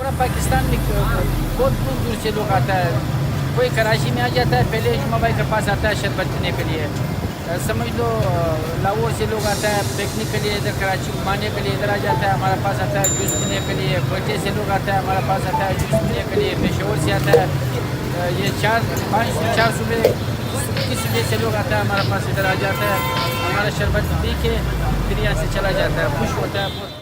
पूरा पाकिस्तान में बहुत दूर दूर से लोग आता है। कोई कराची में आ जाता है, पहले जुमा भाई के पास आता है शरबत पीने के लिए। समझ लो लाहौर से लोग आता है पिकनिक के लिए, इधर कराची घुमाने के लिए इधर आ जाता है, हमारे पास आता है जूस पीने के लिए। कोयटे से लोग आता है, हमारे पास आता है जूस पीने के लिए। पेशोर से आता है, ये 4 सूबे की सूबे से लोग आता है हमारे पास, इधर आ जाता है, हमारा शरबत पी के फिर यहाँ से चला जाता है, खुश होता है बहुत।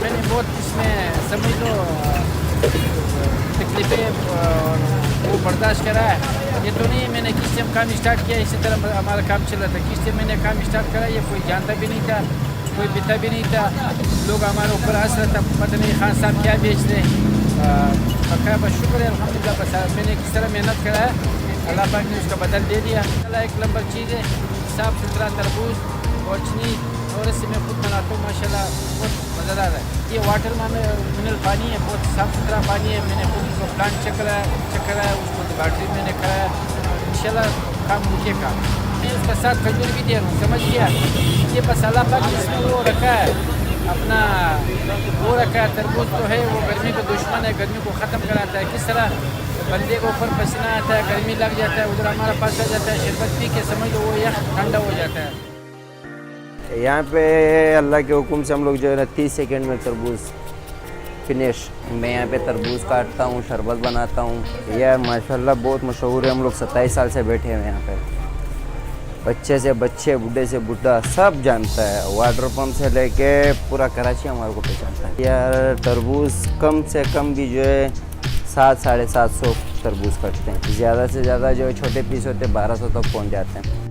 मैंने बहुत इसमें समझ लो तकलीफें वो बर्दाश्त करा है। ये तो नहीं मैंने किस टाइम काम स्टार्ट किया इसी तरह हमारा काम चल रहा था। किस टाइम मैंने काम स्टार्ट करा ये कोई जानता भी नहीं था, कोई पता भी नहीं था। लोग हमारे ऊपर हंस रहा था, पता नहीं खान साहब क्या बेच रहे हैं। बस शुक्र है अल्हम्दुलिल्लाह, बस मैंने किस तरह मेहनत करा है अल्लाह पाक ने उसका बदल दे दिया। एक नंबर चीज़ है, साफ़ सुथरा तरबूज और चीनी, और इससे मैं खुद बनाता हूँ माशाल्लाह, बहुत मज़ेदार है। ये वाटर में मिनरल पानी है, बहुत साफ़ सुथरा पानी है। मैंने खुद उसको प्लांट चेक कराया, उसको बैटरी मैंने कराया, इंशाल्लाह काम रुकेगा। मैं उसके साथ खजूर भी दे रहा हूँ, समझ गया। ये बस अल्लाह पाक इसमें वो रखा है अपना, वो रखा है तरबूज तो है वो गर्मी का दुश्मन है, गर्मी को ख़त्म कराता है। किस तरह बंदे को ऊपर पसीना आता है, गर्मी लग जाता है, उधर हमारा पास आ जाता है, शरबत पी के समझ लो वो यह ठंडा हो जाता है। यहाँ पे अल्लाह के हुक्म से हम लोग जो है ना 30 सेकंड में तरबूज फिनिश। मैं यहाँ पे तरबूज काटता हूँ, शरबत बनाता हूँ। यार माशाल्लाह बहुत मशहूर है, हम लोग 27 साल से बैठे हैं यहाँ पे। बच्चे से बच्चे, बूढ़े से बूढ़ा सब जानता है। वाटर पंप से लेके पूरा कराची हमारे को पहचानता है। यार तरबूज कम से कम भी जो है 700-750 तरबूज कटते हैं। ज़्यादा से ज़्यादा जो छोटे पीस होते हैं 1200 तक पहुँच जाते हैं।